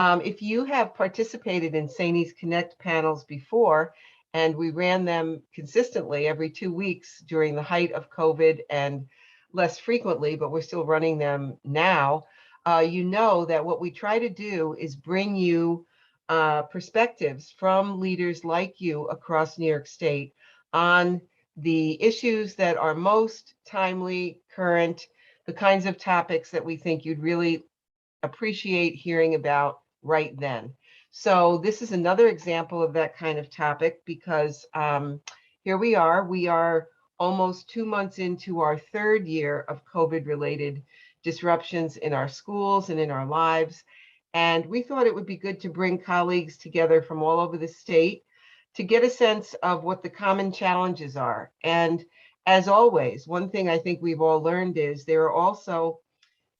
If you have participated in SAANYS Connect panels before, and we ran them consistently every 2 weeks during the height of COVID and less frequently, but we're still running them now, you know that what we try to do is bring you perspectives from leaders like you across New York State on the issues that are most timely, current, the kinds of topics that we think you'd really appreciate hearing about right then. So this is another example of that kind of topic because here we are almost 2 months into our third year of COVID-related disruptions in our schools and in our lives. And we thought it would be good to bring colleagues together from all over the state to get a sense of what the common challenges are. And as always, one thing I think we've all learned is there are also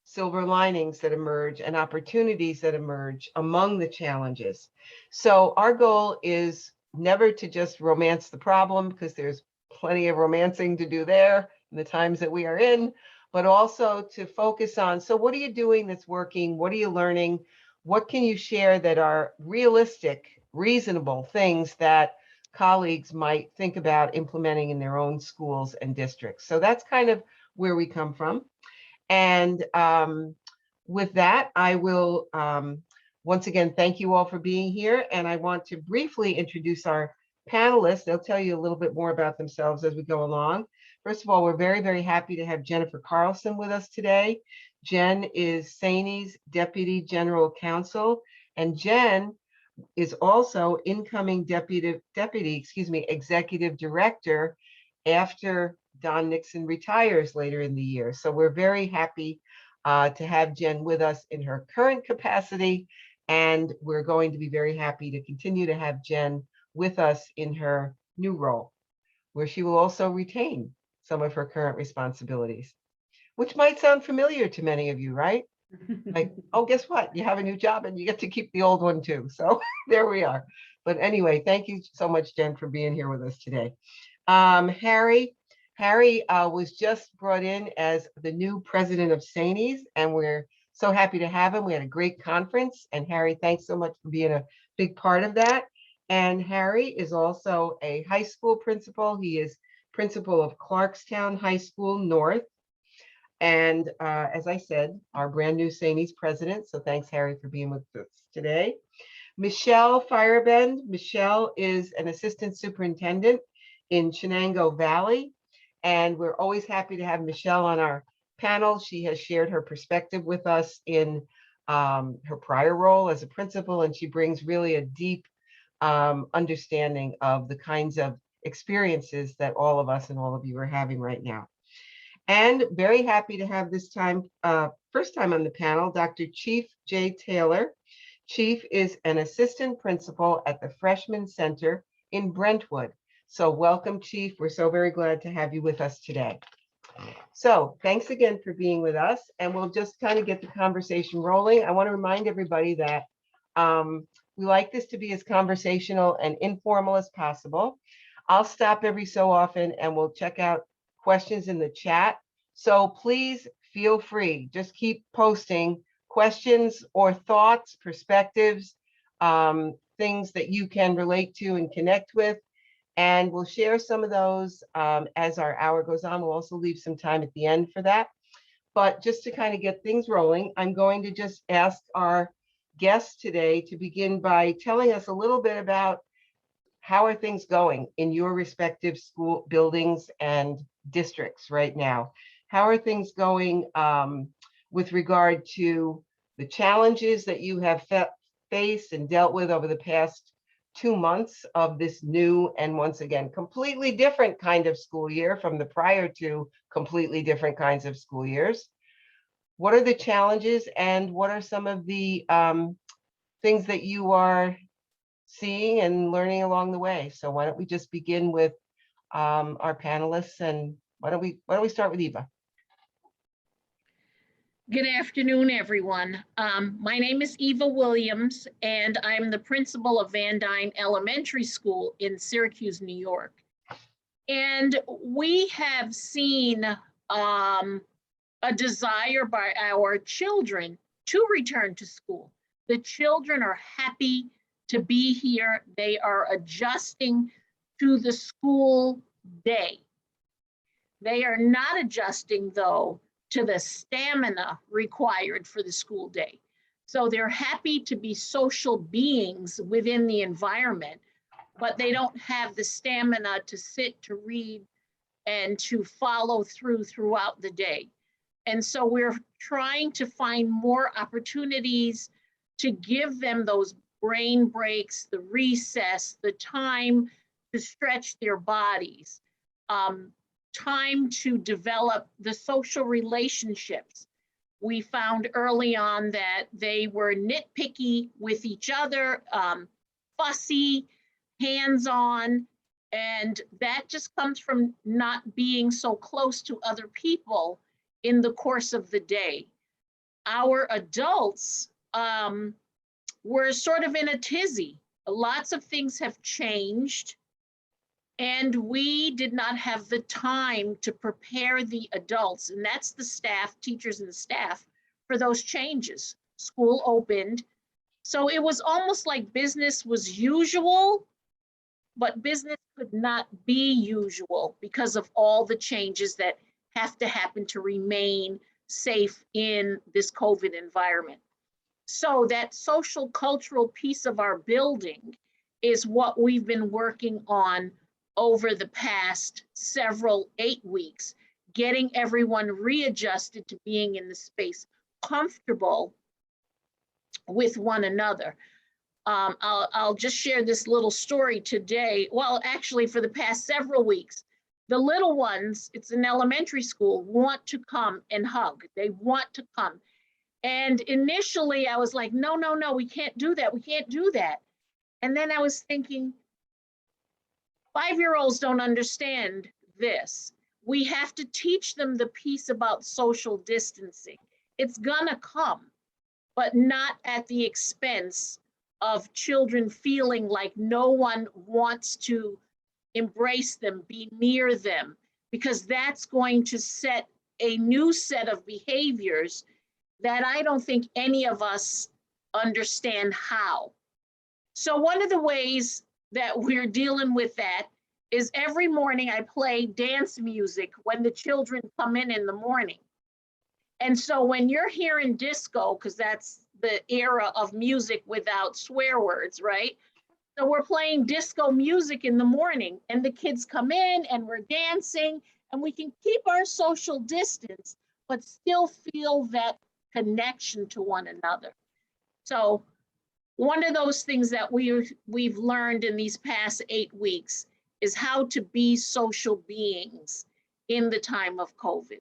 silver linings that emerge and opportunities that emerge among the challenges. So our goal is never to just romance the problem, because there's plenty of romancing to do there in the times that we are in, but also to focus on, so what are you doing that's working? What are you learning? What can you share that are realistic, reasonable things that colleagues might think about implementing in their own schools and districts? So that's kind of where we come from. And with that, I will once again thank you all for being here. And I want to briefly introduce our panelists. They'll tell you a little bit more about themselves as we go along. First of all, we're very, very happy to have Jennifer Carlson with us today. Jen is SAANYS Deputy General Counsel, and Jen is also incoming deputy, Executive Director after Don Nixon retires later in the year. So we're very happy to have Jen with us in her current capacity, and we're going to be very happy to continue to have Jen with us in her new role, where she will also retain some of her current responsibilities, which might sound familiar to many of you, right? Like, oh, guess what? You have a new job and you get to keep the old one too. So there we are. But anyway, thank you so much, Jen, for being here with us today. Harry was just brought in as the new president of SAANYS, and we're so happy to have him. We had a great conference, and Harry, thanks so much for being a big part of that. And Harry is also a high school principal. He is principal of Clarkstown High School North. And as I said, our brand new SAANYS president. So thanks, Harry, for being with us today. Michelle Firebend. Michelle is an assistant superintendent in Shenango Valley. And we're always happy to have Michelle on our panel. She has shared her perspective with us in her prior role as a principal, and she brings really a deep understanding of the kinds of experiences that all of us and all of you are having right now. And very happy to have this time, first time on the panel, Dr. Chief J. Taylor. Chief is an assistant principal at the Freshman Center in Brentwood. So welcome, Chief. We're so very glad to have you with us today. So thanks again for being with us, and we'll just kind of get the conversation rolling. I want to remind everybody that we like this to be as conversational and informal as possible. I'll stop every so often and we'll check out questions in the chat. So please feel free, just keep posting questions or thoughts, perspectives, things that you can relate to and connect with. And we'll share some of those as our hour goes on. We'll also leave some time at the end for that. But just to kind of get things rolling, I'm going to just ask our guests today to begin by telling us a little bit about how are things going in your respective school buildings and districts right now. How are things going with regard to the challenges that you have faced and dealt with over the past 2 months of this new and once again completely different kind of school year from the prior two completely different kinds of school years? What are the challenges, and what are some of the things that you are seeing and learning along the way? So why don't we just begin with our panelists, and why don't we start with Eva? Good afternoon, everyone. My name is Eva Williams, and I'm the principal of Vandyne Elementary School in Syracuse, New York. And we have seen a desire by our children to return to school. The children are happy to be here. They are adjusting to the school day. They are not adjusting, though, to the stamina required for the school day. So they're happy to be social beings within the environment, but they don't have the stamina to sit, to read, and to follow throughout the day. And so we're trying to find more opportunities to give them those brain breaks, the recess, the time to stretch their bodies, time to develop the social relationships. We found early on that they were nitpicky with each other, fussy, hands-on, and that just comes from not being so close to other people in the course of the day. Our adults were sort of in a tizzy. Lots of things have changed, and we did not have the time to prepare the adults, and that's the staff, teachers and the staff, for those changes. School opened, so it was almost like business was usual, but business could not be usual because of all the changes that have to happen to remain safe in this COVID environment. So that social cultural piece of our building is what we've been working on over the past 8 weeks, getting everyone readjusted to being in the space, comfortable with one another. I'll just share this little story today. Well, actually, for the past several weeks, the little ones, it's an elementary school, want to come and hug. They want to come. And initially I was like, no, we can't do that. We can't do that. And then I was thinking, 5-year-olds don't understand this. We have to teach them the piece about social distancing. It's gonna come, but not at the expense of children feeling like no one wants to embrace them, be near them, because that's going to set a new set of behaviors that I don't think any of us understand how. So one of the ways that we're dealing with that is every morning I play dance music when the children come in the morning. And so when you're hearing disco, because that's the era of music without swear words, right? So we're playing disco music in the morning and the kids come in and we're dancing and we can keep our social distance, but still feel that connection to one another. So one of those things that we've learned in these past 8 weeks is how to be social beings in the time of COVID.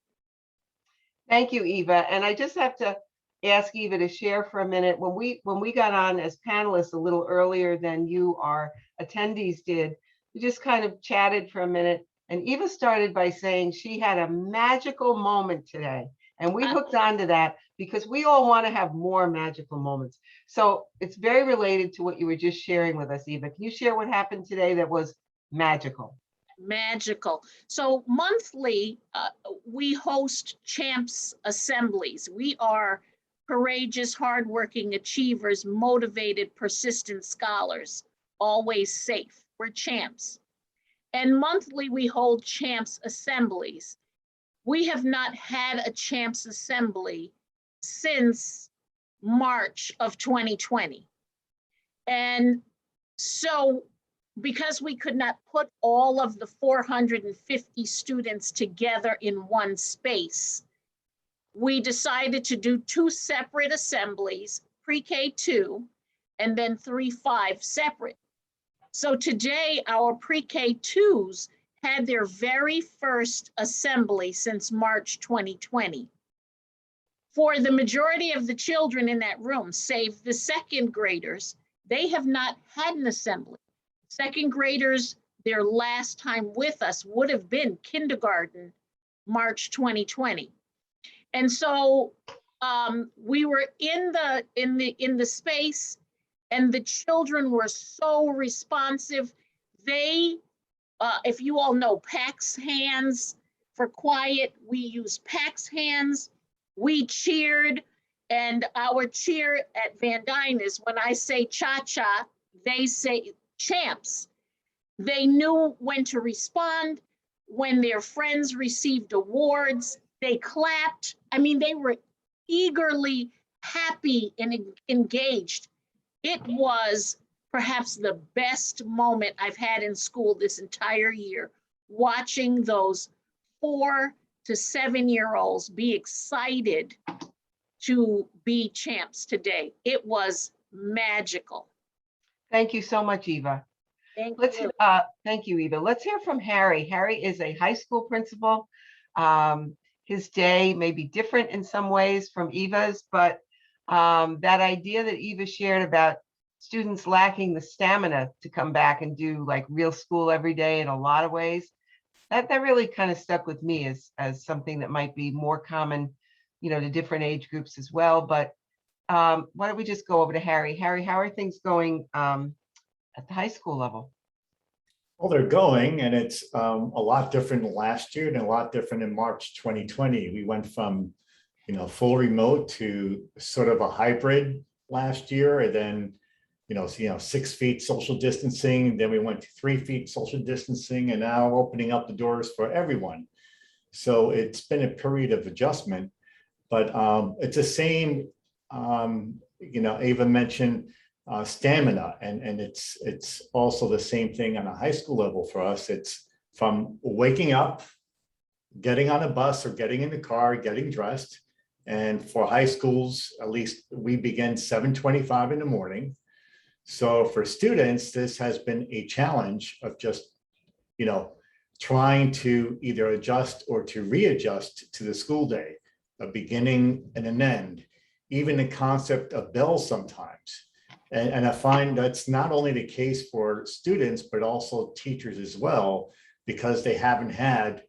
Thank you, Eva. And I just have to ask Eva to share for a minute. When we got on as panelists a little earlier than you, our attendees did, we just kind of chatted for a minute. And Eva started by saying she had a magical moment today. And we hooked onto that because we all want to have more magical moments. So it's very related to what you were just sharing with us, Eva. Can you share what happened today that was magical? Magical. So monthly, we host champs assemblies. We are courageous, hardworking achievers, motivated, persistent scholars, always safe. We're champs. And monthly, we hold champs assemblies. We have not had a champs assembly since March of 2020. And so because we could not put all of the 450 students together in one space, we decided to do 2 separate assemblies, pre-K 2 and then 3-5 separate. So today our pre-K 2s had their very first assembly since March 2020. For the majority of the children in that room, save the second graders, they have not had an assembly. Second graders, their last time with us would have been kindergarten, March 2020. And so we were in the space and the children were so responsive. They, if you all know PAX hands for quiet, we use PAX hands. We cheered And our cheer at Vandyne is when I say cha-cha, they say champs. They knew when to respond. When their friends received awards, they clapped. I mean, they were eagerly happy and engaged. It was perhaps the best moment I've had in school this entire year, watching those 4 to 7-year-olds be excited to be champs today. It was magical. Thank you so much, Eva. Thank Let's you. thank you, Eva. Let's hear from Harry. Harry is a high school principal. His day may be different in some ways from Eva's, but that idea that Eva shared about students lacking the stamina to come back and do like real school every day in a lot of ways, that really kind of stuck with me as something that might be more common, to different age groups as well. But why don't we just go over to Harry? Harry, how are things going at the high school level? Well, they're going, and it's a lot different than last year and a lot different in March 2020. We went from, full remote to sort of a hybrid last year, and then, 6 feet social distancing. Then we went to 3 feet social distancing, and now opening up the doors for everyone. So it's been a period of adjustment, but it's the same. Ava mentioned stamina, and it's also the same thing on a high school level for us. It's from waking up, getting on a bus or getting in the car, getting dressed. And for high schools, at least we begin 7:25 in the morning. So for students, this has been a challenge of just, trying to either adjust or to readjust to the school day, a beginning and an end, even the concept of bells sometimes. And I find that's not only the case for students, but also teachers as well, because they haven't had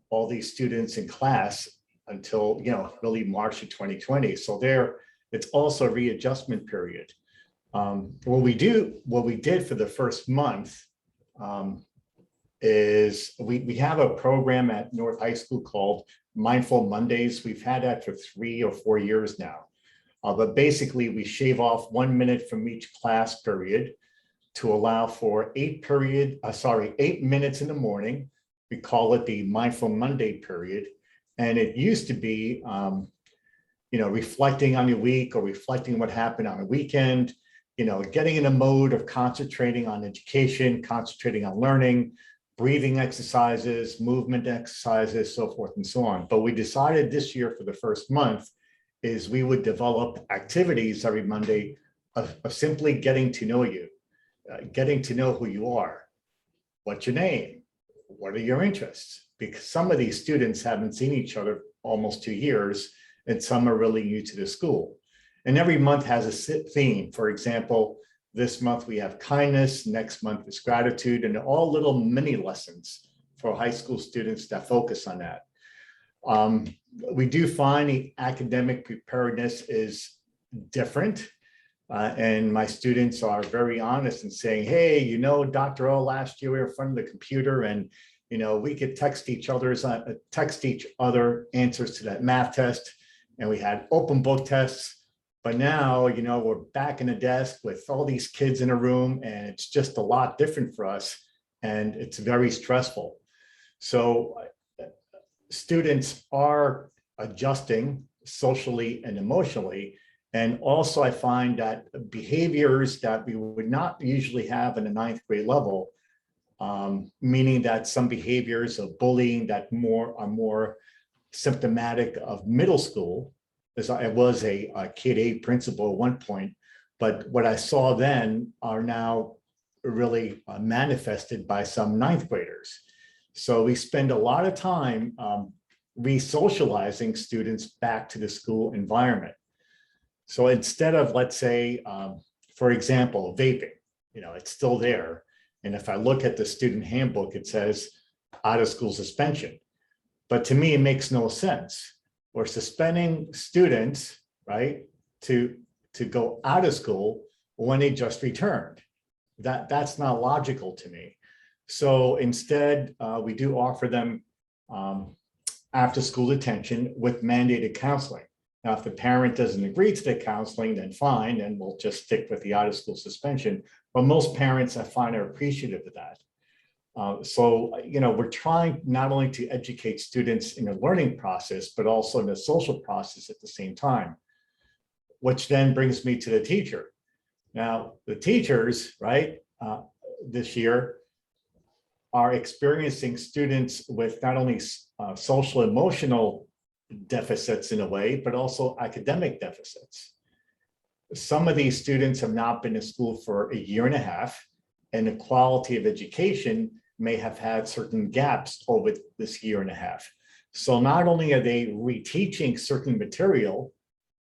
all these students in class until, really March of 2020. So it's also a readjustment period. What we did for the first month is we have a program at North High School called Mindful Mondays. We've had that for 3 or 4 years now. But basically, we shave off 1 minute from each class period to allow for 8 minutes in the morning. We call it the Mindful Monday period. And it used to be, reflecting on your week or reflecting what happened on a weekend, getting in a mode of concentrating on education, concentrating on learning, breathing exercises, movement exercises, so forth and so on. But we decided this year for the first month is we would develop activities every Monday of simply getting to know you, getting to know who you are. What's your name? What are your interests? Because some of these students haven't seen each other almost 2 years, and some are really new to the school. And every month has a theme. For example, this month we have kindness, next month is gratitude, and all little mini lessons for high school students that focus on that. We do find the academic preparedness is different. And my students are very honest in saying, hey, Dr. O, last year we were in front of the computer and, we could text each other answers to that math test. And we had open book tests. But now, we're back in the desk with all these kids in a room, and it's just a lot different for us. And it's very stressful. So students are adjusting socially and emotionally. And also I find that behaviors that we would not usually have in the 9th grade level, meaning that some behaviors of bullying that are more symptomatic of middle school, as I was a K-8 principal at one point, but what I saw then are now really manifested by some 9th graders. So we spend a lot of time re-socializing students back to the school environment. So instead of, let's say, for example, vaping, it's still there. And if I look at the student handbook, it says out of school suspension. But to me, it makes no sense. We're suspending students, right, to go out of school when they just returned. That's not logical to me. So instead, we do offer them after school detention with mandated counseling. Now, if the parent doesn't agree to the counseling, then fine, then we'll just stick with the out of school suspension. But most parents, I find, are appreciative of that. We're trying not only to educate students in the learning process, but also in the social process at the same time, which then brings me to the teacher. Now, the teachers, right, this year are experiencing students with not only social emotional deficits in a way, but also academic deficits. Some of these students have not been in school for a year and a half, and the quality of education may have had certain gaps over this year and a half. So not only are they reteaching certain material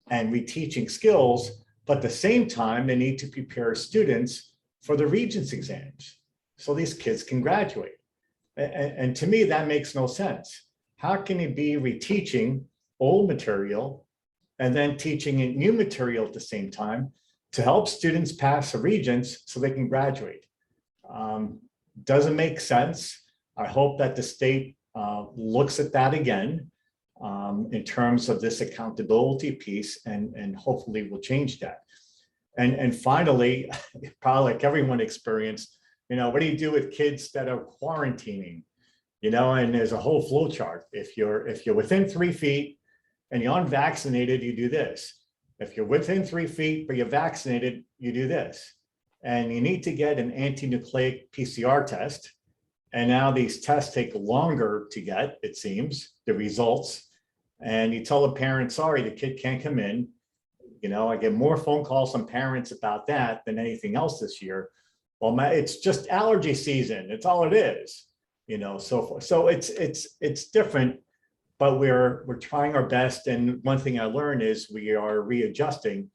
and reteaching skills, but at the same time, they need to prepare students for the Regents exams so these kids can graduate. And to me, that makes no sense. How can you be reteaching old material and then teaching new material at the same time to help students pass the Regents so they can graduate? Doesn't make sense. I hope that the state looks at that again in terms of this accountability piece, and hopefully will change that. And finally, probably like everyone experienced, what do you do with kids that are quarantining? And there's a whole flow chart. If you're within 3 feet and you're unvaccinated, you do this. If you're within 3 feet but you're vaccinated, you do this. And you need to get an anti-nucleic PCR test. And now these tests take longer to get, it seems, the results. And you tell the parent, sorry, the kid can't come in. I get more phone calls from parents about that than anything else this year. Well, it's just allergy season. It's all it is, so forth. So it's different, but we're trying our best. And one thing I learned is we are readjusting.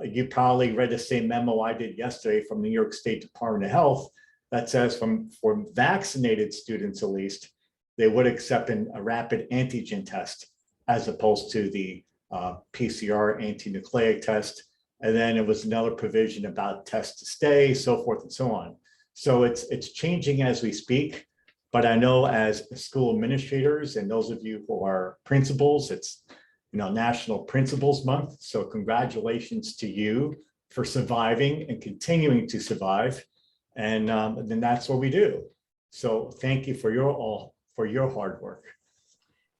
You probably read the same memo I did yesterday from the New York State Department of Health that says for vaccinated students, at least, they would accept a rapid antigen test as opposed to the PCR anti-nucleic test. And then it was another provision about test to stay, so forth and so on. So it's changing as we speak. But I know as school administrators and those of you who are principals, it's National Principals Month. So congratulations to you for surviving and continuing to survive. And then that's what we do. So thank you for your hard work.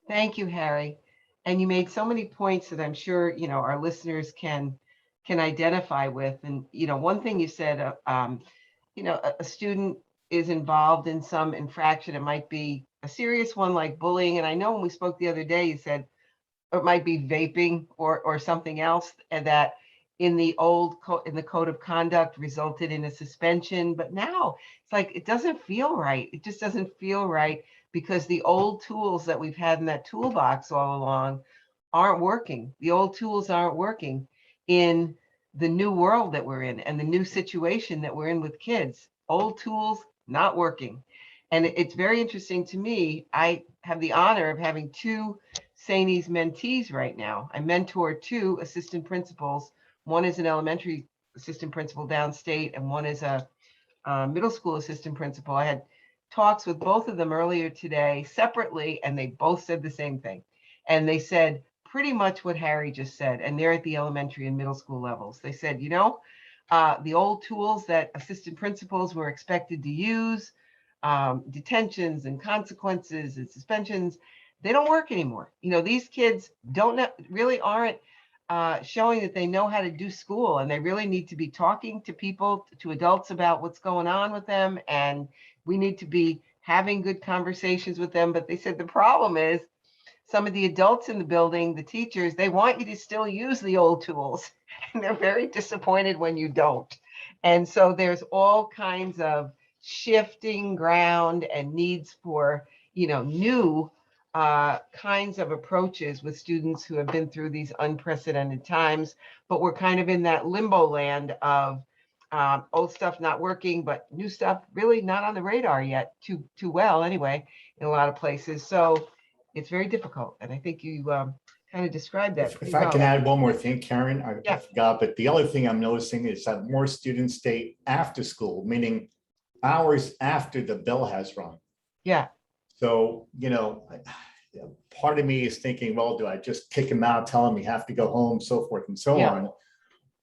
Thank you, Harry. And you made so many points that I'm sure, our listeners can identify with. And, one thing you said, a student is involved in some infraction. It might be a serious one like bullying. And I know when we spoke the other day, you said it might be vaping or something else, and that in the code of conduct resulted in a suspension. But now it's like, it doesn't feel right. It just doesn't feel right because the old tools that we've had in that toolbox all along aren't working. The old tools aren't working in the new world that we're in and the new situation that we're in with kids. Old tools not working. And it's very interesting to me. I have the honor of having 2 SAANYS mentees right now. I mentor 2 assistant principals. One is an elementary assistant principal downstate, and one is a middle school assistant principal. I had talks with both of them earlier today separately, and they both said the same thing. And they said pretty much what Harry just said, and they're at the elementary and middle school levels. They said, the old tools that assistant principals were expected to use, detentions and consequences and suspensions, they don't work anymore. These kids really aren't showing that they know how to do school, and they really need to be talking to people, to adults, about what's going on with them. And we need to be having good conversations with them. But they said the problem is some of the adults in the building, the teachers, they want you to still use the old tools, and they're very disappointed when you don't. And so there's all kinds of shifting ground and needs for, new kinds of approaches with students who have been through these unprecedented times. But we're kind of in that limbo land of old stuff not working, but new stuff really not on the radar yet too well anyway, in a lot of places. So it's very difficult. And I think you kind of described that. If I can add one more thing, Karen, Yeah. I forgot, but the other thing I'm noticing is that more students stay after school, meaning hours after the bell has rung. Yeah. So, part of me is thinking, well, do I just kick him out, tell him we have to go home, so forth and so Yeah. on?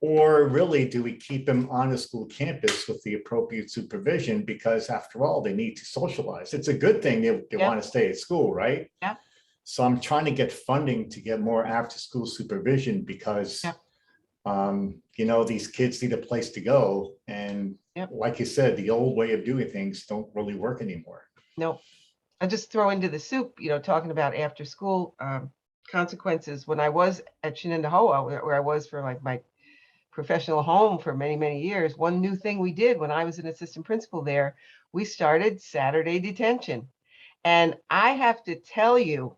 Or really, do we keep him on the school campus with the appropriate supervision? Because after all, they need to socialize. It's a good thing they Yeah. want to stay at school, right? Yeah. So I'm trying to get funding to get more after school supervision because, Yeah. you know, these kids need a place to go. And Yep. like you said, the old way of doing things don't really work anymore. No, I just throw into the soup, you know, talking about after school consequences. When I was at Shenendehowa, where I was for like my professional home for many, many years, one new thing we did when I was an assistant principal there, we started Saturday detention. And I have to tell you,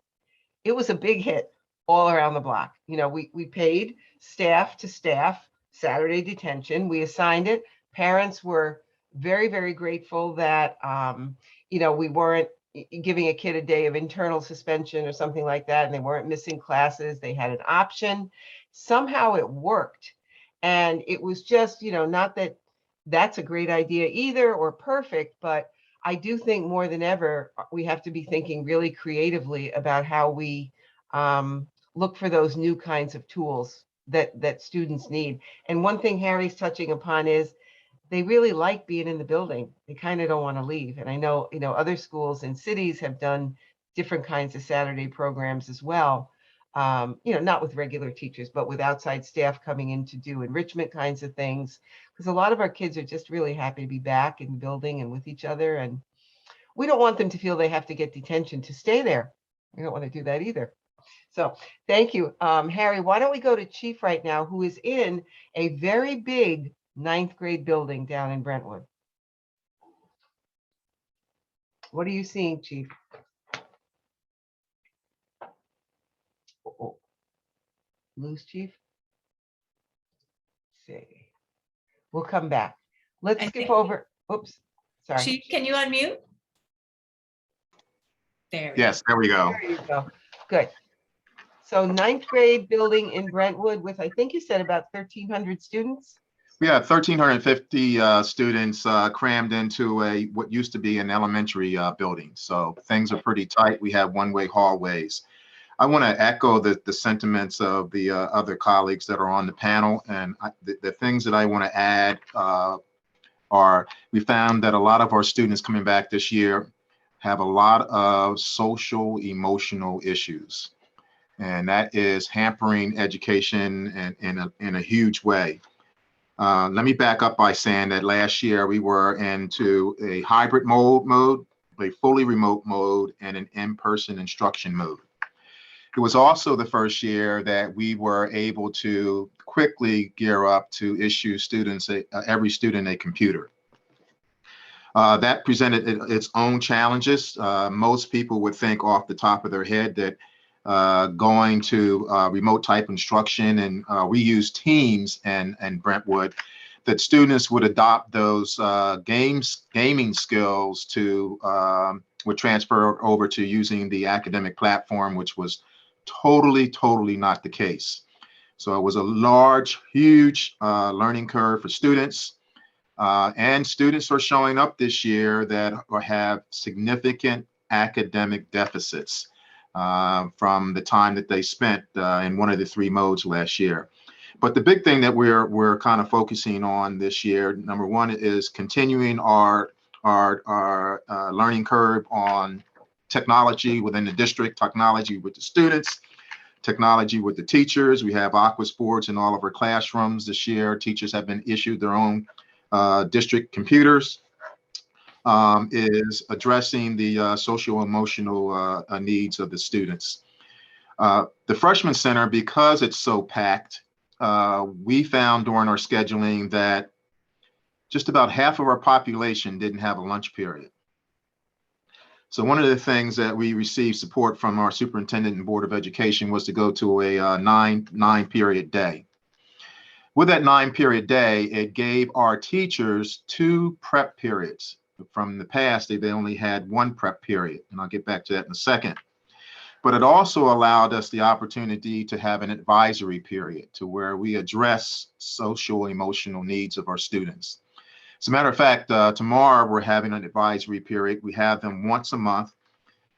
it was a big hit all around the block. You know, we paid staff to staff Saturday detention. We assigned it. Parents were very, very grateful that, you know, we weren't giving a kid a day of internal suspension or something like that, and they weren't missing classes. They had an option. Somehow it worked. And it was just, you know, not that that's a great idea either or perfect, but I do think more than ever, we have to be thinking really creatively about how we look for those new kinds of tools that students need. And one thing Harry's touching upon is they really like being in the building. They kind of don't want to leave. And I know, you know, other schools and cities have done different kinds of Saturday programs as well. You know, not with regular teachers, but with outside staff coming in to do enrichment kinds of things. Because a lot of our kids are just really happy to be back in the building and with each other. And we don't want them to feel they have to get detention to stay there. We don't want to do that either. So thank you. Harry, why don't we go to Chief right now, who is in a very big 9th grade building down in Brentwood. What are you seeing, Chief? Oh, lose Chief? Let's see. We'll come back. Let's skip over. Oops, sorry. Chief, can you unmute? There we Yes, there we go. There you go. Good. So 9th grade building in Brentwood with, I think you said about 1,300 students? We had 1,350 students crammed into what used to be an elementary building. So things are pretty tight. We have one-way hallways. I want to echo the sentiments of the other colleagues that are on the panel. And the things that I want to add are, we found that a lot of our students coming back this year have a lot of social, emotional issues. And that is hampering education in a huge way. Let me back up by saying that last year we were into a hybrid mode, a fully remote mode, and an in-person instruction mode. It was also the first year that we were able to quickly gear up to issue students, every student, a computer. That presented its own challenges. Most people would think off the top of their head that going to remote type instruction, and we use Teams and Brentwood, that students would adopt those gaming skills to would transfer over to using the academic platform, which was totally not the case. So it was a large, huge learning curve for students. And students are showing up this year that have significant academic deficits from the time that they spent in one of the 3 modes last year. But the big thing that we're kind of focusing on this year, number one, is continuing our learning curve on technology within the district, technology with the students, technology with the teachers. We have Aquas boards in all of our classrooms this year. Teachers have been issued their own district computers. Is addressing the social-emotional needs of the students. The freshman center, because it's so packed, we found during our scheduling that just about half of our population didn't have a lunch period. So one of the things that we received support from our superintendent and Board of Education was to go to a nine-period day. With that 9-period day, it gave our teachers 2 prep periods. From the past, they only had 1 prep period, and I'll get back to that in a second. But it also allowed us the opportunity to have an advisory period to where we address social emotional needs of our students. As a matter of fact, tomorrow we're having an advisory period. We have them once a month,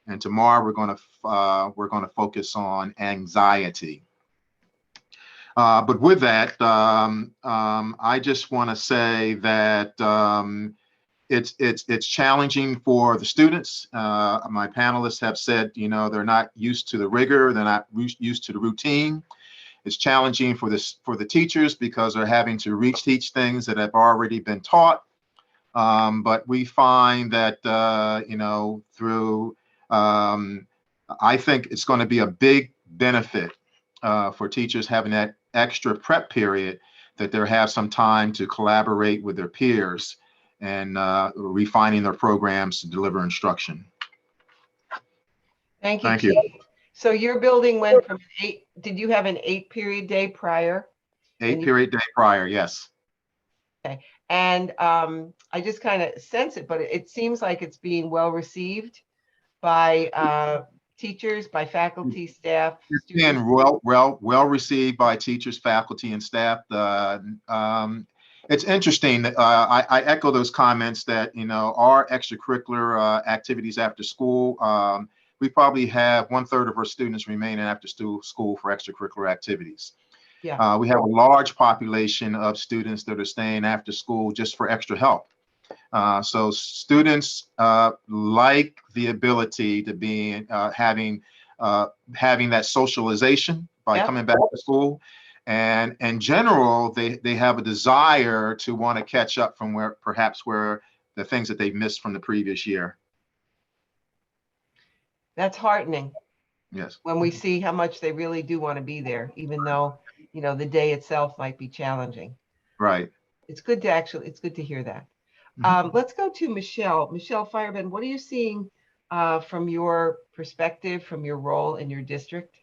And tomorrow we're going to focus on anxiety. But with that, I just want to say that it's challenging for the students. My panelists have said, they're not used to the rigor, they're not used to the routine. It's challenging for the teachers because they're having to teach things that have already been taught. But we find that I think it's going to be a big benefit for teachers having that extra prep period, that they have some time to collaborate with their peers and refining their programs to deliver instruction. Thank you, Thank Chief. you. So your building went from did you have an 8-period day prior? 8-period day prior, yes. Okay. And I just kind of sense it, but it seems like it's being well received by teachers, by faculty, staff, students. And well received by teachers, faculty, and staff. It's interesting. I echo those comments that our extracurricular activities after school. We probably have 1/3 of our students remaining after school for extracurricular activities. Yeah. We have a large population of students that are staying after school just for extra help. So students like the ability to be having that socialization by coming back to school, and in general, they have a desire to want to catch up from where the things that they've missed from the previous year. That's heartening. Yes. When we see how much they really do want to be there, even though the day itself might be challenging. Right. It's good to hear that. Let's go to Michelle. Michelle Fireman, what are you seeing from your perspective, from your role in your district?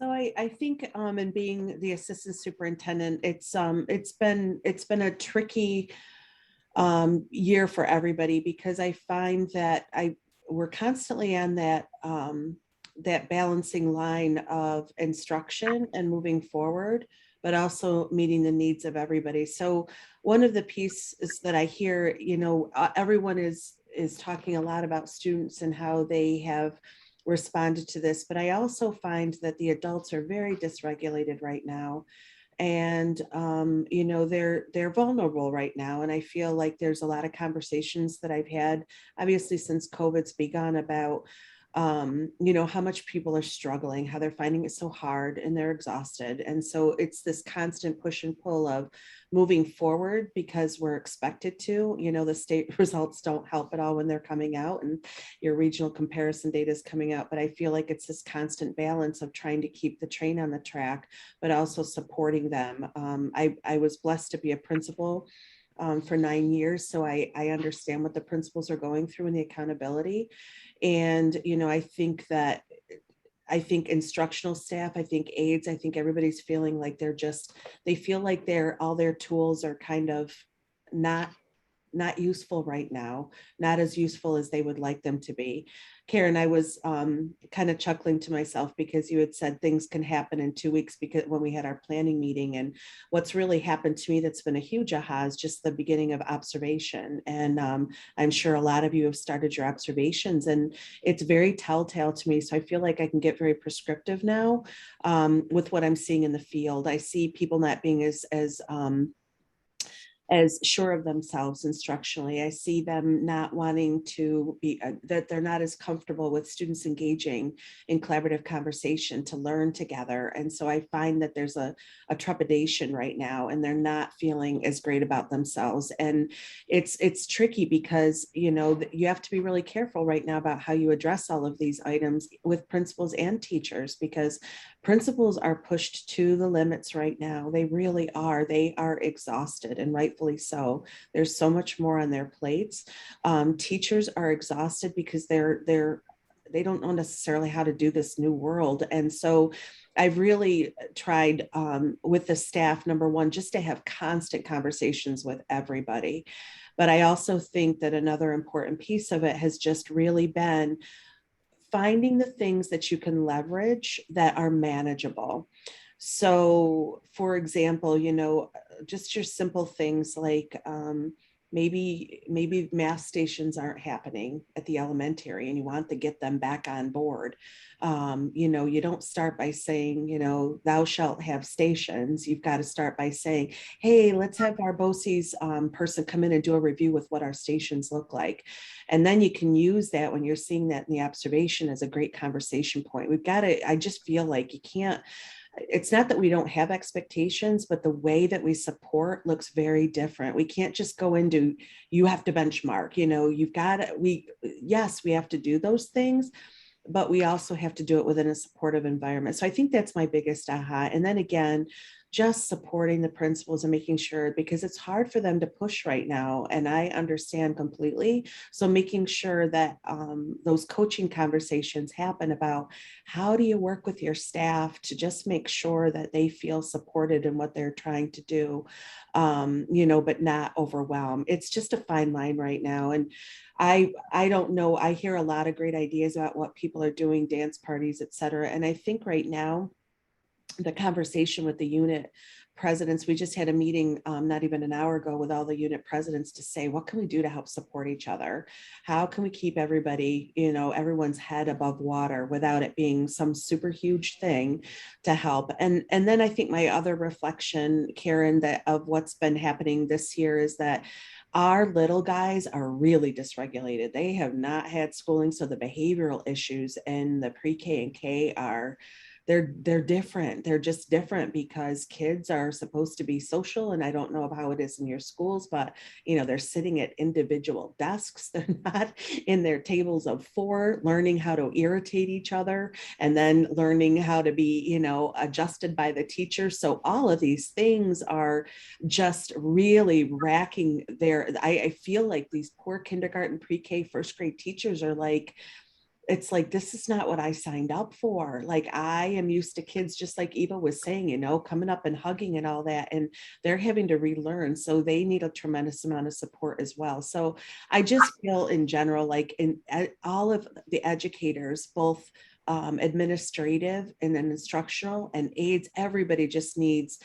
So I think in being the assistant superintendent, it's been a tricky year for everybody, because I find that we're constantly on that balancing line of instruction and moving forward, but also meeting the needs of everybody. So one of the pieces that I hear, everyone is talking a lot about students and how they have responded to this, but I also find that the adults are very dysregulated right now. And, they're vulnerable right now. And I feel like there's a lot of conversations that I've had, obviously, since COVID's begun, about how much people are struggling, how they're finding it so hard and they're exhausted. And so it's this constant push and pull of moving forward because we're expected to. The state results don't help at all when they're coming out, and your regional comparison data is coming out. But I feel like it's this constant balance of trying to keep the train on the track, but also supporting them. I was blessed to be a principal for 9 years. So I understand what the principals are going through and the accountability. And, I think instructional staff, I think aides, I think everybody's feeling like they feel like all their tools are kind of not useful right now, not as useful as they would like them to be. Karen, I was kind of chuckling to myself because you had said things can happen in 2 weeks, because when we had our planning meeting, and what's really happened to me that's been a huge aha is just the beginning of observation. And I'm sure a lot of you have started your observations, and it's very telltale to me. So I feel like I can get very prescriptive now with what I'm seeing in the field. I see people not being as sure of themselves instructionally. I see them not wanting to be, that they're not as comfortable with students engaging in collaborative conversation to learn together. And so I find that there's a trepidation right now, and they're not feeling as great about themselves. And it's tricky because, you have to be really careful right now about how you address all of these items with principals and teachers, because principals are pushed to the limits right now. They really are. They are exhausted, and rightfully so. There's so much more on their plates. Teachers are exhausted because they don't know necessarily how to do this new world. And so I've really tried with the staff, number one, just to have constant conversations with everybody. But I also think that another important piece of it has just really been finding the things that you can leverage that are manageable. So, for example, just your simple things like maybe math stations aren't happening at the elementary and you want to get them back on board. You don't start by saying, thou shalt have stations. You've got to start by saying, hey, let's have our BOCES person come in and do a review with what our stations look like. And then you can use that when you're seeing that in the observation as a great conversation point. I just feel like you can't, it's not that we don't have expectations, but the way that we support looks very different. We can't just go into, you have to benchmark, yes, we have to do those things, but we also have to do it within a supportive environment. So I think that's my biggest aha. And then again, just supporting the principals and making sure, because it's hard for them to push right now. And I understand completely. So making sure that those coaching conversations happen about how do you work with your staff to just make sure that they feel supported in what they're trying to do, but not overwhelmed. It's just a fine line right now. And I don't know, I hear a lot of great ideas about what people are doing, dance parties, et cetera. And I think right now, the conversation with the unit presidents, we just had a meeting not even an hour ago with all the unit presidents to say, what can we do to help support each other? How can we keep everybody, everyone's head above water without it being some super huge thing to help? And then I think my other reflection, Karen, that of what's been happening this year is that our little guys are really dysregulated. They have not had schooling. So the behavioral issues in the pre-K and K they're different. They're just different because kids are supposed to be social. And I don't know how it is in your schools, but they're sitting at individual desks. They're not in their tables of 4, learning how to irritate each other and then learning how to be, adjusted by the teacher. So all of these things are just really racking I feel like these poor kindergarten, pre-K, first grade teachers are like, it's like, this is not what I signed up for. Like, I am used to kids, just like Eva was saying, coming up and hugging and all that, and they're having to relearn. So they need a tremendous amount of support as well. So I just feel in general, like in all of the educators, both administrative and then instructional and aides, everybody just needs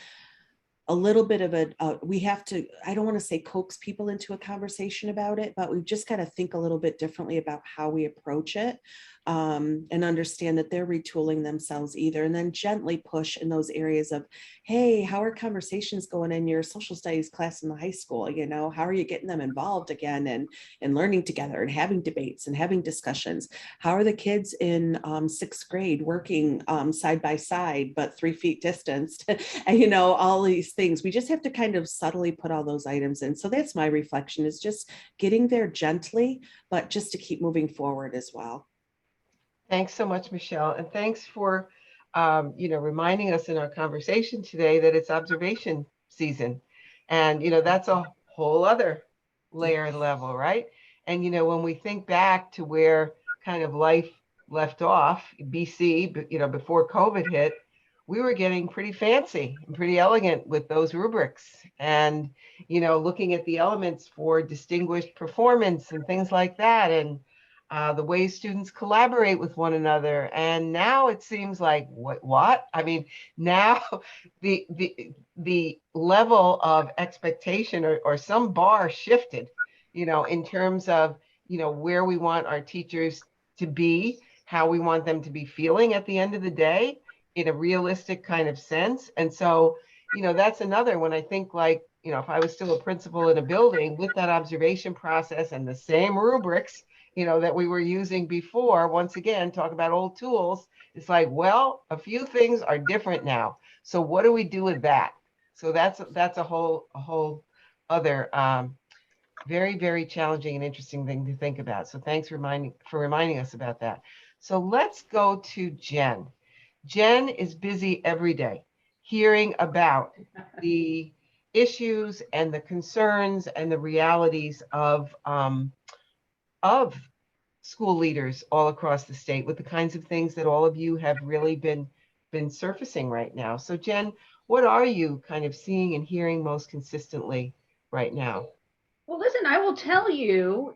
a little bit of we have to, I don't want to say coax people into a conversation about it, but we've just got to think a little bit differently about how we approach it, and understand that they're retooling themselves either, and then gently push in those areas of, hey, how are conversations going in your social studies class in the high school? How are you getting them involved again and learning together and having debates and having discussions? How are the kids in 6th grade working side by side, but 3 feet distanced? And, all these things. We just have to kind of subtly put all those items in. So that's my reflection, is just getting there gently, but just to keep moving forward as well. Thanks so much, Michelle. And thanks for, reminding us in our conversation today that it's observation season. And, that's a whole other layer and level, right? And, when we think back to where kind of life left off, BC, before COVID hit, we were getting pretty fancy and pretty elegant with those rubrics and, looking at the elements for distinguished performance and things like that. And the way students collaborate with one another. And now it seems like what? I mean, now the level of expectation or some bar shifted, in terms of, where we want our teachers to be, how we want them to be feeling at the end of the day in a realistic kind of sense. And so, that's another, when I think like, if I was still a principal in a building with that observation process and the same rubrics, that we were using before, once again, talk about old tools. It's like, well, a few things are different now. So what do we do with that? So that's a whole other very, very challenging and interesting thing to think about. So thanks for reminding us about that. So let's go to Jen. Jen is busy every day hearing about the issues and the concerns and the realities of school leaders all across the state with the kinds of things that all of you have really been surfacing right now. So Jen, what are you kind of seeing and hearing most consistently right now? Well, listen, I will tell you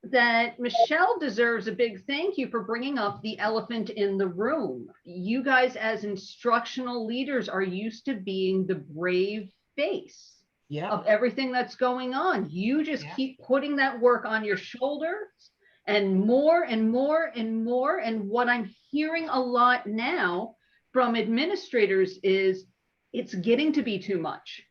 that Michelle deserves a big thank you for bringing up the elephant in the room. You guys as instructional leaders are used to being the brave face. Yeah. of everything that's going on. You just Yeah. keep putting that work on your shoulders, and more and more and more. And what I'm hearing a lot now from administrators is it's getting to be too much.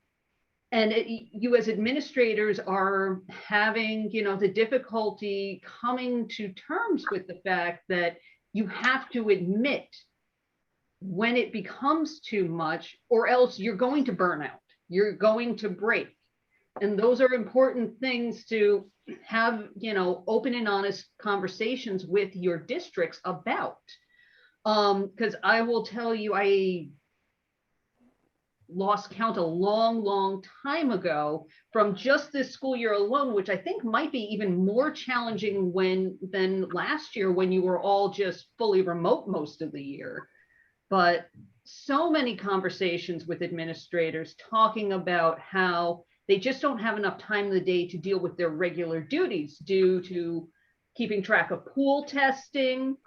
And you as administrators are having, the difficulty coming to terms with the fact that you have to admit when it becomes too much, or else you're going to burn out, you're going to break. And those are important things to have, open and honest conversations with your districts about. Because I will tell you, I lost count a long, long time ago from just this school year alone, which I think might be even more challenging than last year when you were all just fully remote most of the year. But so many conversations with administrators talking about how they just don't have enough time in the day to deal with their regular duties due to keeping track of pool testing,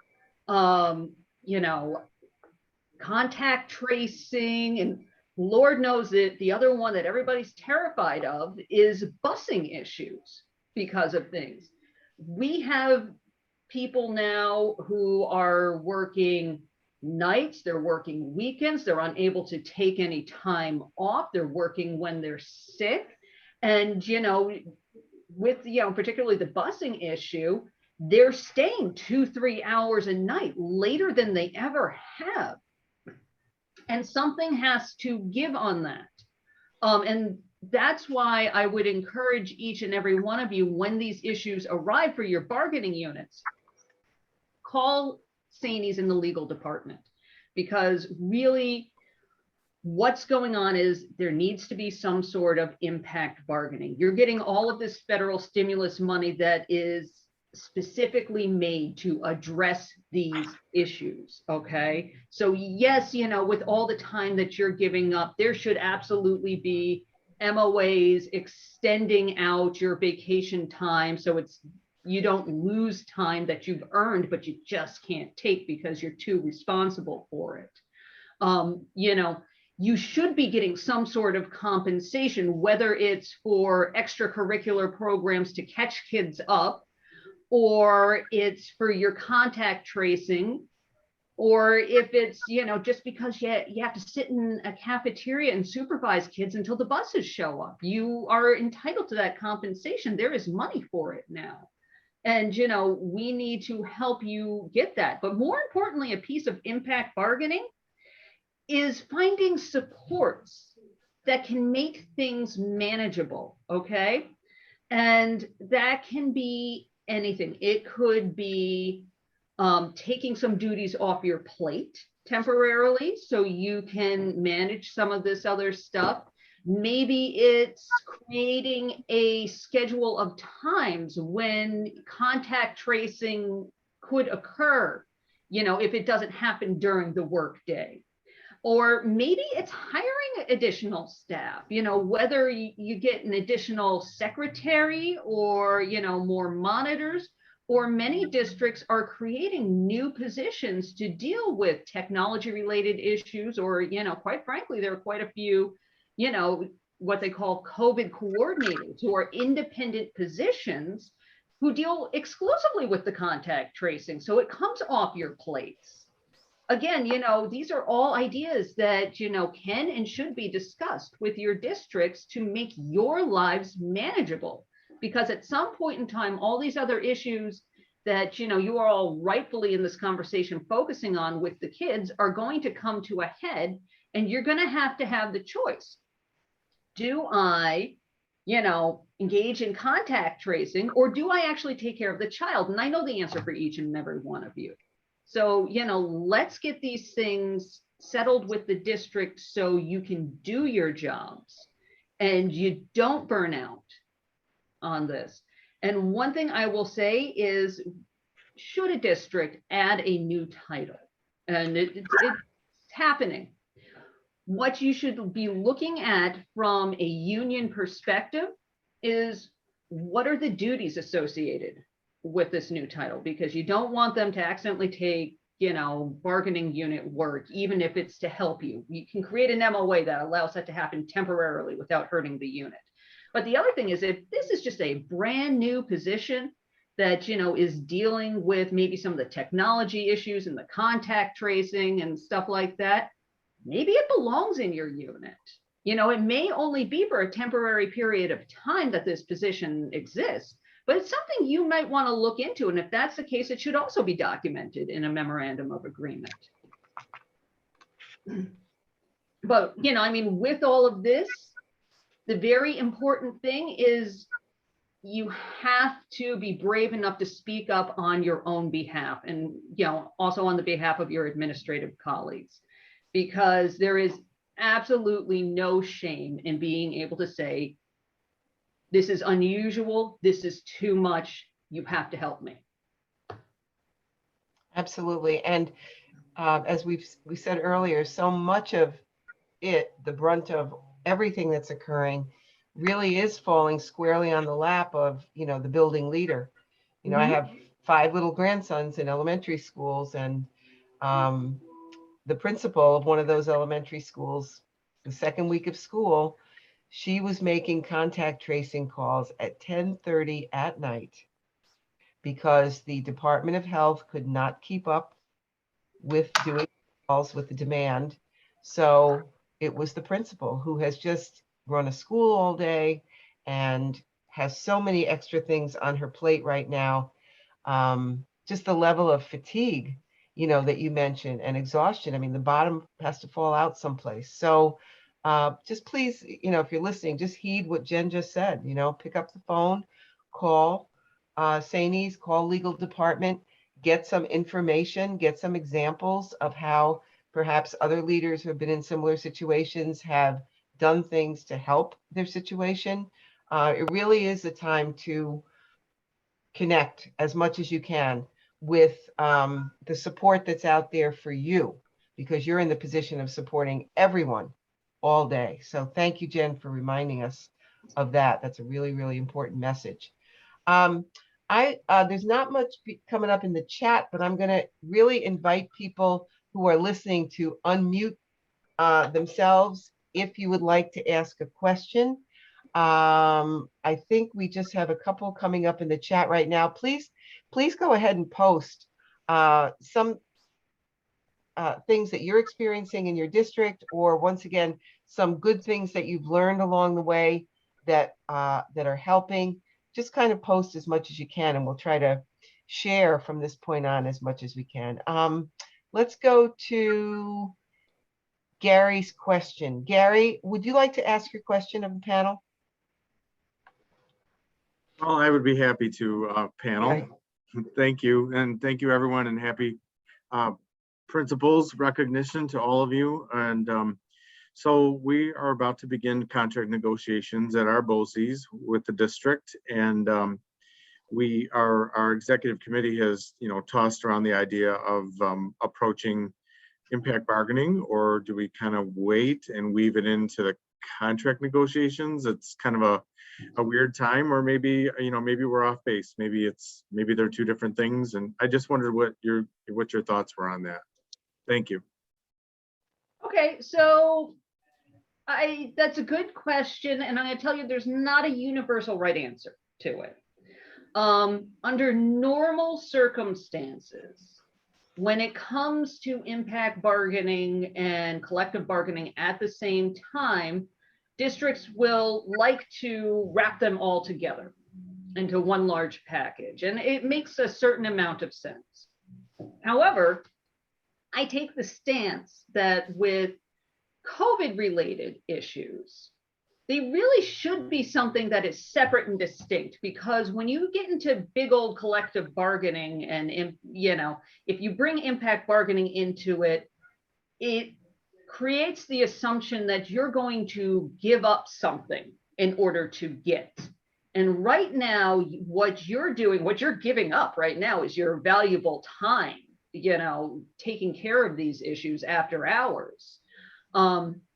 contact tracing, and Lord knows that the other one that everybody's terrified of is busing issues because of things. We have people now who are working nights, they're working weekends, they're unable to take any time off, they're working when they're sick. And, with, particularly the busing issue, they're staying 2-3 hours a night later than they ever have. And something has to give on that. And that's why I would encourage each and every one of you, when these issues arrive for your bargaining units, call SAANYS in the legal department, because really what's going on is there needs to be some sort of impact bargaining. You're getting all of this federal stimulus money that is specifically made to address these issues. Okay. So yes, with all the time that you're giving up, there should absolutely be MOAs extending out your vacation time. So you don't lose time that you've earned, but you just can't take because you're too responsible for it. You should be getting some sort of compensation, whether it's for extracurricular programs to catch kids up, or it's for your contact tracing, or if it's, just because you have to sit in a cafeteria and supervise kids until the buses show up. You are entitled to that compensation. There is money for it now. And, we need to help you get that. But more importantly, a piece of impact bargaining is finding supports that can make things manageable, okay? And that can be anything. It could be taking some duties off your plate temporarily so you can manage some of this other stuff. Maybe it's creating a schedule of times when contact tracing could occur, if it doesn't happen during the workday. Or maybe it's hiring additional staff, whether you get an additional secretary or, more monitors, or many districts are creating new positions to deal with technology related issues, or, quite frankly, there are quite a few, what they call COVID coordinators, who are independent positions who deal exclusively with the contact tracing. So it comes off your plates. Again, these are all ideas that, can and should be discussed with your districts to make your lives manageable. Because at some point in time, all these other issues that, you are all rightfully in this conversation focusing on with the kids are going to come to a head, and you're going to have the choice. Do I, engage in contact tracing, or do I actually take care of the child? And I know the answer for each and every one of you. So, let's get these things settled with the district so you can do your jobs and you don't burn out on this. And one thing I will say is, should a district add a new title? And it's happening. What you should be looking at from a union perspective is, what are the duties associated with this new title? Because you don't want them to accidentally take bargaining unit work, even if it's to help you. You can create an MOA that allows that to happen temporarily without hurting the unit. But the other thing is, if this is just a brand new position that, is dealing with maybe some of the technology issues and the contact tracing and stuff like that, maybe it belongs in your unit. It may only be for a temporary period of time that this position exists, but it's something you might want to look into. And if that's the case, it should also be documented in a memorandum of agreement. But, with all of this, the very important thing is you have to be brave enough to speak up on your own behalf, and, also on the behalf of your administrative colleagues, because there is absolutely no shame in being able to say, this is unusual, this is too much, you have to help me. Absolutely. And as we said earlier, so much of it, the brunt of everything that's occurring, really is falling squarely on the lap of, the building leader. I have 5 little grandsons in elementary schools, and the principal of one of those elementary schools, the second week of school, she was making contact tracing calls at 10:30 at night because the Department of Health could not keep up with doing calls with the demand. So it was the principal, who has just run a school all day and has so many extra things on her plate right now. Just the level of fatigue, that you mentioned, and exhaustion. I mean, the bottom has to fall out someplace. So just please, if you're listening, just heed what Jen just said. Pick up the phone, call SAANYS, call legal department, get some information, get some examples of how perhaps other leaders who have been in similar situations have done things to help their situation. It really is a time to connect as much as you can with the support that's out there for you, because you're in the position of supporting everyone all day. So thank you, Jen, for reminding us of that. That's a really, really important message. There's not much coming up in the chat, but I'm going to really invite people who are listening to unmute themselves if you would like to ask a question. I think we just have a couple coming up in the chat right now. Please go ahead and post some things that you're experiencing in your district, or once again, some good things that you've learned along the way that are helping. Just kind of post as much as you can, and we'll try to share from this point on as much as we can. Let's go to Gary's question. Gary, would you like to ask your question of the panel? Well, I would be happy to, panel. Okay. Thank you. And thank you, everyone, and happy principals recognition to all of you. And so we are about to begin contract negotiations at our BOCES with the district. And our executive committee has, tossed around the idea of approaching impact bargaining, or do we kind of wait and weave it into the contract negotiations? It's kind of a weird time, or maybe, maybe we're off base. Maybe they're two different things. And I just wondered what your thoughts were on that. Thank you. Okay, so that's a good question, and I'm going to tell you there's not a universal right answer to it. Under normal circumstances, when it comes to impact bargaining and collective bargaining at the same time, districts will like to wrap them all together into one large package, and it makes a certain amount of sense. However, I take the stance that with COVID-related issues, they really should be something that is separate and distinct, because when you get into big old collective bargaining and, if you bring impact bargaining into it, it creates the assumption that you're going to give up something in order to get. And right now, what you're giving up right now is your valuable time, taking care of these issues after hours.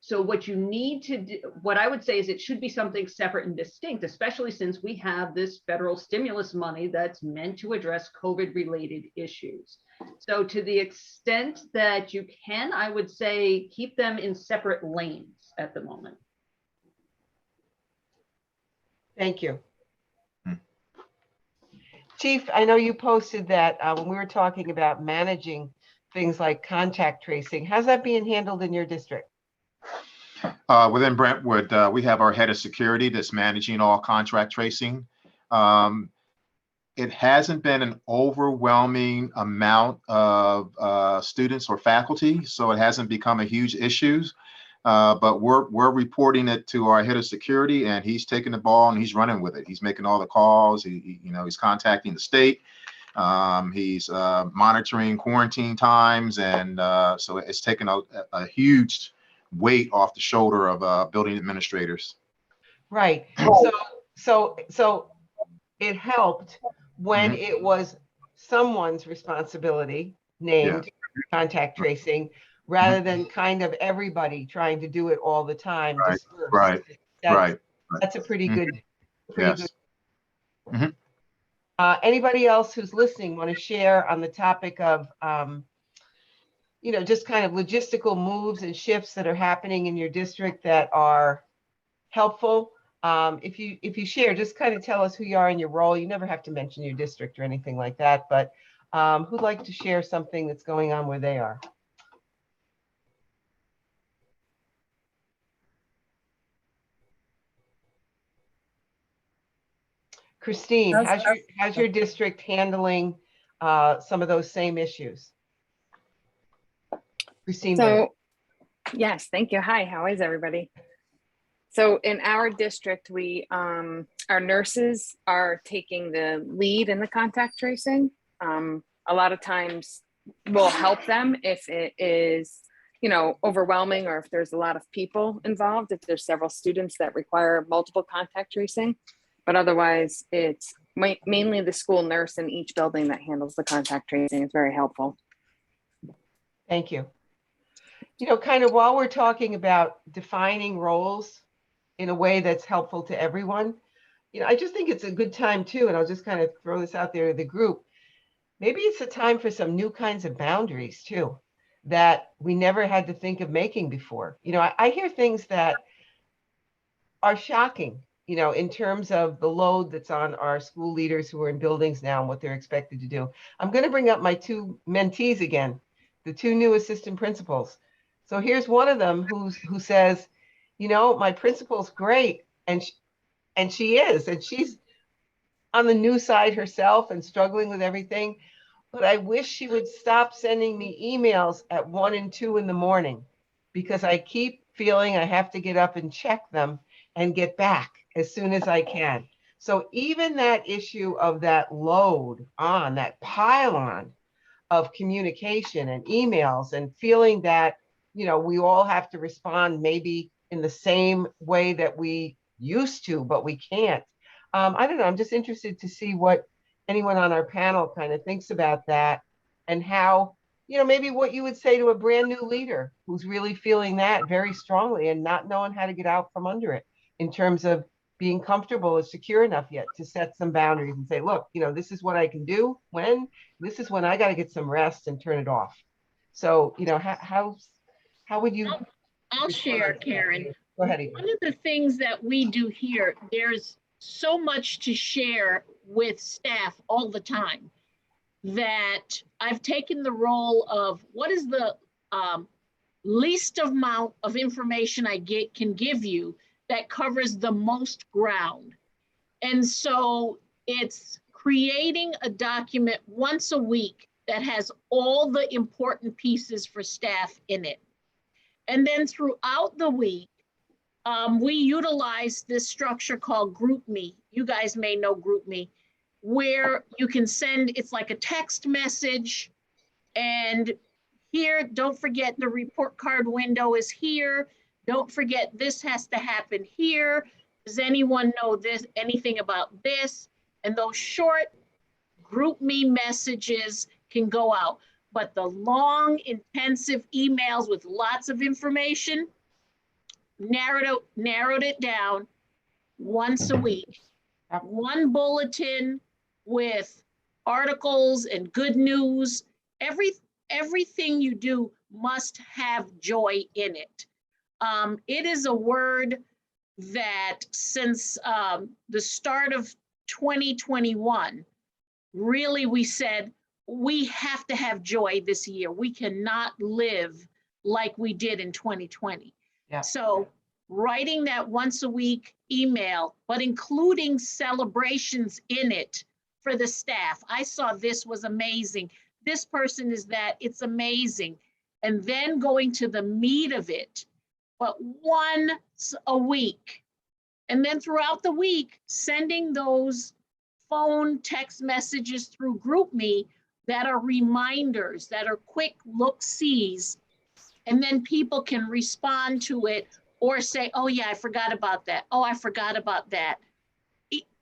So what you need to do, what I would say is it should be something separate and distinct, especially since we have this federal stimulus money that's meant to address COVID-related issues. So to the extent that you can, I would say keep them in separate lanes at the moment. Thank you. Chief, I know you posted that when we were talking about managing things like contact tracing. How's that being handled in your district? Within Brentwood, we have our head of security that's managing all contract tracing. It hasn't been an overwhelming amount of students or faculty, so it hasn't become a huge issue. But we're reporting it to our head of security, and he's taking the ball and he's running with it. He's making all the calls. He's contacting the state. He's monitoring quarantine times, and so it's taken a huge weight off the shoulder of building administrators. Right. So it helped when it was someone's responsibility named contact tracing, rather than kind of everybody trying to do it all the time. Right. Dispersed. Right. That's a pretty good. Yes. Anybody else who's listening want to share on the topic of, just kind of logistical moves and shifts that are happening in your district that are helpful? If you share, just kind of tell us who you are in your role. You never have to mention your district or anything like that, but who'd like to share something that's going on where they are? Christine, how's your district handling some of those same issues? Christine. So, yes, thank you. Hi, how is everybody? So in our district, we our nurses are taking the lead in the contact tracing. A lot of times we'll help them if it is, overwhelming, or if there's a lot of people involved, if there's several students that require multiple contact tracing. But otherwise, it's mainly the school nurse in each building that handles the contact tracing. It's very helpful. Thank you. Kind of while we're talking about defining roles in a way that's helpful to everyone, I just think it's a good time too, and I'll just kind of throw this out there to the group. Maybe it's a time for some new kinds of boundaries too, that we never had to think of making before. I hear things that are shocking, in terms of the load that's on our school leaders who are in buildings now and what they're expected to do. I'm going to bring up my two mentees again, the two new assistant principals. So here's one of them who says, my principal's great, and she is, and she's on the new side herself and struggling with everything. But I wish she would stop sending me emails at 1 and 2 in the morning, because I keep feeling I have to get up and check them and get back as soon as I can. So even that issue of that load on, that pile-on of communication and emails, and feeling that, we all have to respond maybe in the same way that we used to, but we can't. I don't know, I'm just interested to see what anyone on our panel kind of thinks about that, and how, maybe what you would say to a brand new leader who's really feeling that very strongly and not knowing how to get out from under it, in terms of being comfortable or secure enough yet to set some boundaries and say, look, this is what I can do this is when I got to get some rest and turn it off. So, how would you? I'll share, Karen. Go ahead, Eva. One of the things that we do here, there's so much to share with staff all the time, that I've taken the role of what is the least amount of information I can give you that covers the most ground. And so it's creating a document once a week that has all the important pieces for staff in it. And then throughout the week, we utilize this structure called GroupMe. You guys may know GroupMe, where you can send, it's like a text message, and here, don't forget the report card window is here. Don't forget this has to happen here. Does anyone know anything about this? And those short GroupMe messages can go out. But the long, intensive emails with lots of information, narrowed it down once a week. Yep. One bulletin with articles and good news. Everything you do must have joy in it. It is a word that since the start of 2021, really we said, we have to have joy this year. We cannot live like we did in 2020. Yeah. So writing that once a week email, but including celebrations in it for the staff. I saw this was amazing. This person is that, it's amazing. And then going to the meat of it, but once a week. And then throughout the week, sending those phone text messages through GroupMe that are reminders, that are quick look-sees, and then people can respond to it or say, oh yeah, I forgot about that. Oh, I forgot about that.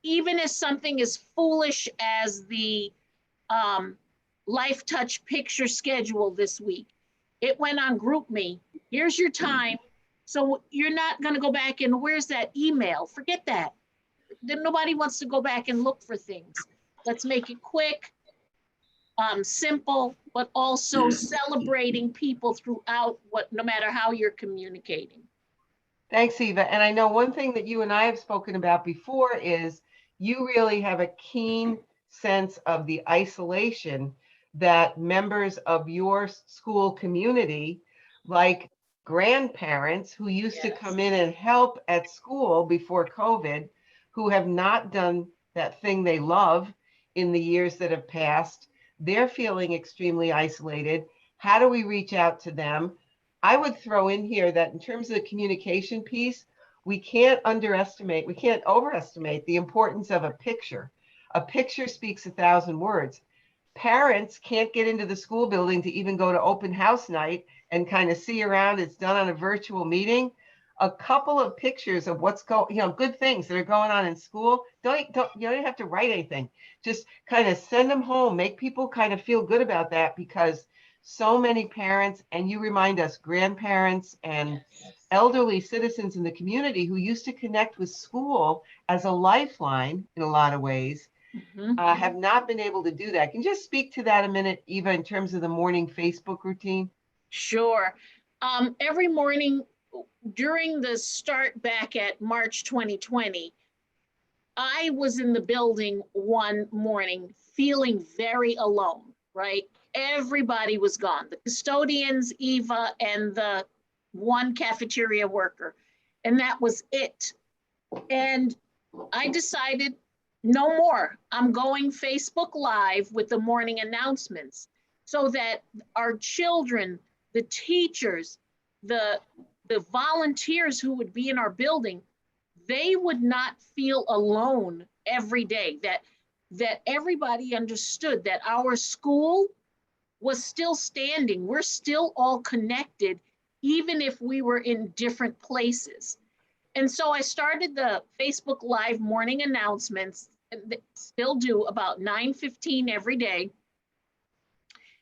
Even as something as foolish as the Life Touch picture schedule this week. It went on GroupMe. Here's your time. So you're not gonna go back and where's that email? Forget that. Then nobody wants to go back and look for things. Let's make it quick, simple, but also celebrating people throughout no matter how you're communicating. Thanks, Eva. And I know one thing that you and I have spoken about before is you really have a keen sense of the isolation that members of your school community, like grandparents who used to come in and help at school before COVID, who have not done that thing they love in the years that have passed, they're feeling extremely isolated. How do we reach out to them? I would throw in here that in terms of the communication piece, we can't overestimate the importance of a picture. A picture speaks 1,000 words. Parents can't get into the school building to even go to open house night and kind of see around. It's done on a virtual meeting. A couple of pictures of what's good things that are going on in school. You don't have to write anything. Just kind of send them home. Make people kind of feel good about that, because so many parents, and you remind us, grandparents and elderly citizens in the community who used to connect with school as a lifeline in a lot of ways, have not been able to do that. Can you just speak to that a minute, Eva, in terms of the morning Facebook routine? Sure. Every morning during the start back at March 2020, I was in the building one morning feeling very alone, right? Everybody was gone. The custodians, Eva, and the one cafeteria worker, and that was it. And I decided no more. I'm going Facebook Live with the morning announcements so that our children, the teachers, the volunteers who would be in our building, they would not feel alone every day, that everybody understood that our school was still standing. We're still all connected, even if we were in different places. And so I started the Facebook Live morning announcements, and they still do about 9:15 every day.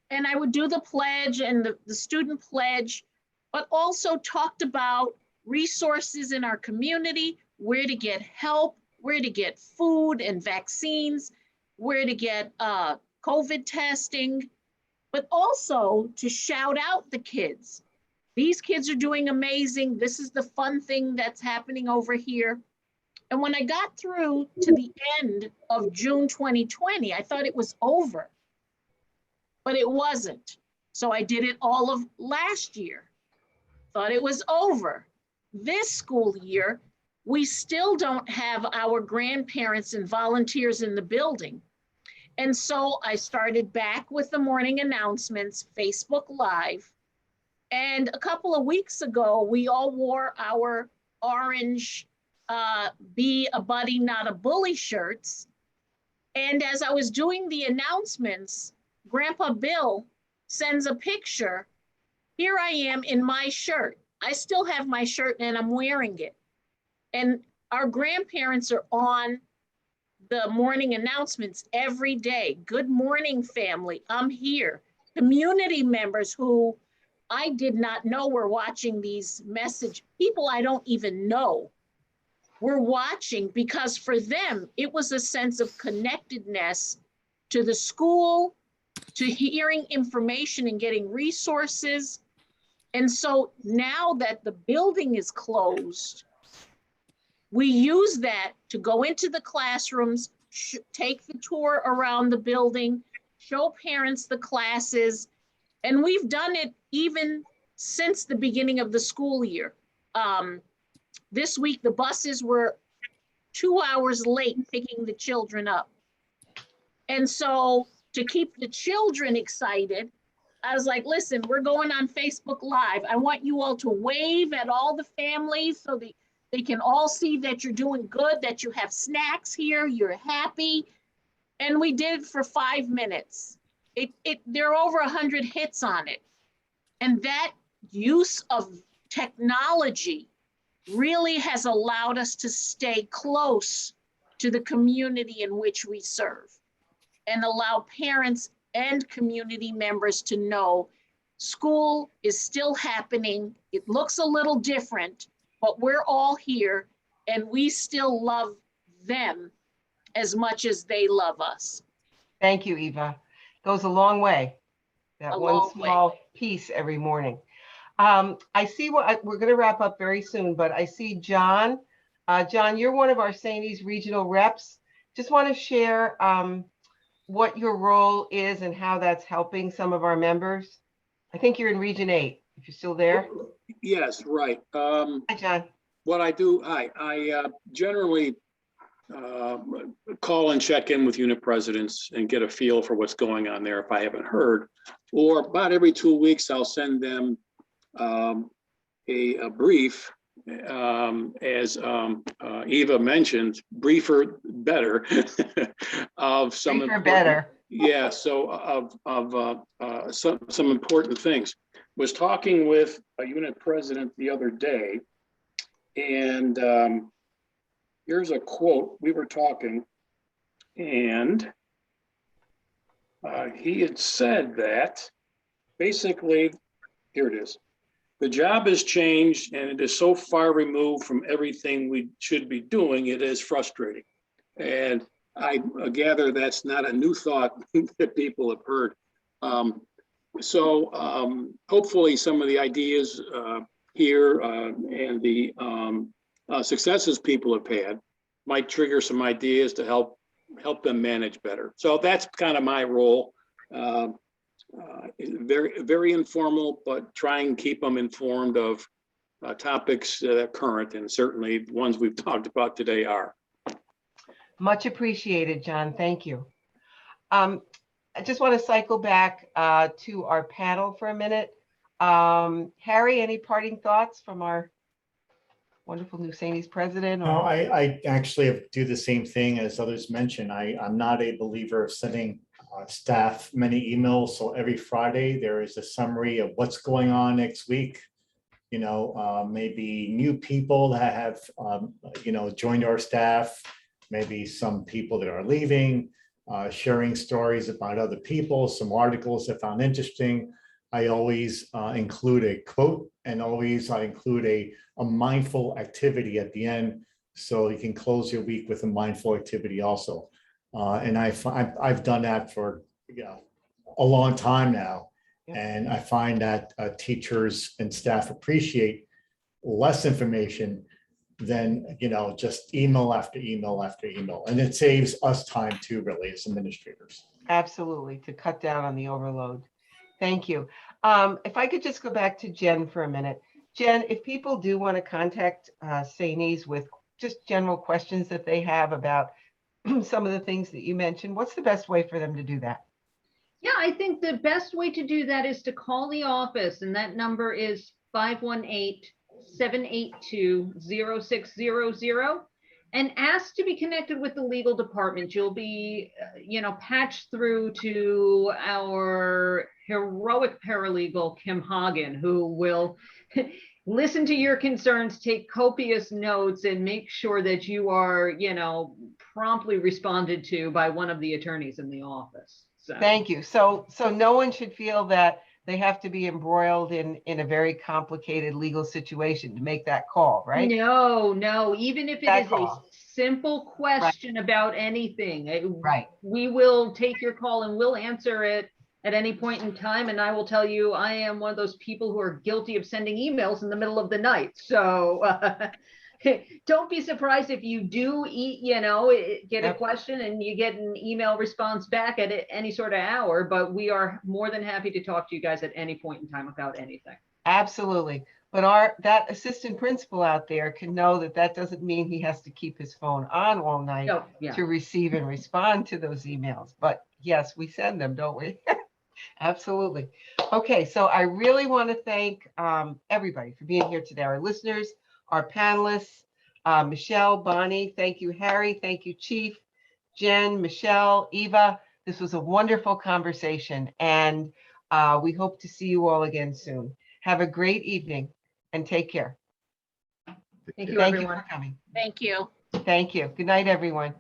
And I would do the pledge and the student pledge, but also talked about resources in our community, where to get help, where to get food and vaccines, where to get COVID testing, but also to shout out the kids. These kids are doing amazing. This is the fun thing that's happening over here. And when I got through to the end of June 2020, I thought it was over, but it wasn't. So I did it all of last year. Thought it was over. This school year, we still don't have our grandparents and volunteers in the building. And so I started back with the morning announcements, Facebook Live. And a couple of weeks ago, we all wore our orange Be a Buddy, Not a Bully shirts. And as I was doing the announcements, Grandpa Bill sends a picture. Here I am in my shirt. I still have my shirt and I'm wearing it. And our grandparents are on the morning announcements every day. Good morning, family. I'm here. Community members who I did not know were watching these message. People I don't even know were watching, because for them, it was a sense of connectedness to the school, to hearing information and getting resources. And so now that the building is closed, we use that to go into the classrooms, take the tour around the building, show parents the classes. And we've done it even since the beginning of the school year. This week, the buses were 2 hours late picking the children up. And so to keep the children excited, I was like, listen, we're going on Facebook Live. I want you all to wave at all the families so they can all see that you're doing good, that you have snacks here, you're happy. And we did it for 5 minutes. There are over 100 hits on it. And that use of technology really has allowed us to stay close to the community in which we serve and allow parents and community members to know school is still happening. It looks a little different, but we're all here and we still love them as much as they love us. Thank you, Eva. Goes a long way. That A one long small piece every morning. I see we're going to wrap up very soon, but I see John. John, you're one of our SAANYS regional reps. Just want to share what your role is and how that's helping some of our members. I think you're in Region 8, if you're still there. Yes, right. Hi, John. What I do, I generally call and check in with unit presidents and get a feel for what's going on there if I haven't heard. Or about every 2 weeks, I'll send them a brief, as Eva mentioned, briefer better, of some Briefer better. Yeah, so of some important things. Was talking with a unit president the other day, and here's a quote. We were talking, and he had said that basically, here it is. The job has changed and it is so far removed from everything we should be doing, it is frustrating. And I gather that's not a new thought that people have heard. Hopefully some of the ideas here and the successes people have had might trigger some ideas to help them manage better. So that's kind of my role. Very, very informal, but try and keep them informed of topics that are current, and certainly ones we've talked about today are. Much appreciated, John. Thank you. I just want to cycle back to our panel for a minute. Harry, any parting thoughts from our wonderful new SAANYS president? No, I actually do the same thing as others mentioned. I'm not a believer of sending staff many emails. So every Friday there is a summary of what's going on next week. You know, maybe new people that have, joined our staff, maybe some people that are leaving, sharing stories about other people, some articles I found interesting. I always include a quote, and always I include a mindful activity at the end, so you can close your week with a mindful activity also. And I've done that for a long time now, and I find that teachers and staff appreciate less information than just email after email after email, and it saves us time too, really, as administrators. Absolutely, to cut down on the overload. Thank you. If I could just go back to Jen for a minute. Jen, if people do want to contact SAANYS with just general questions that they have about some of the things that you mentioned, what's the best way for them to do that? Yeah, I think the best way to do that is to call the office, and that number is 518-782-0600, and ask to be connected with the legal department. You'll be, patched through to our heroic paralegal, Kim Hagen, who will listen to your concerns, take copious notes, and make sure that you are, promptly responded to by one of the attorneys in the office. So. Thank you. So no one should feel that they have to be embroiled in a very complicated legal situation to make that call, right? No, even if it That is a call. simple question about anything, Right. we will take your call and we'll answer it at any point in time. And I will tell you, I am one of those people who are guilty of sending emails in the middle of the night. So don't be surprised if you do get a Yep. question and you get an email response back at any sort of hour, but we are more than happy to talk to you guys at any point in time about anything. Absolutely. But that assistant principal out there can know that that doesn't mean he has to keep his phone on all night No, yeah. to receive and respond to those emails. But yes, we send them, don't we? Absolutely. Okay, so I really want to thank everybody for being here today. Our listeners, our panelists, Michelle, Bonnie, thank you, Harry, thank you, Chief, Jen, Michelle, Eva. This was a wonderful conversation, and we hope to see you all again soon. Have a great evening and take care. Thank you, Thank you everyone. for coming. Thank you. Thank you. Good night, everyone.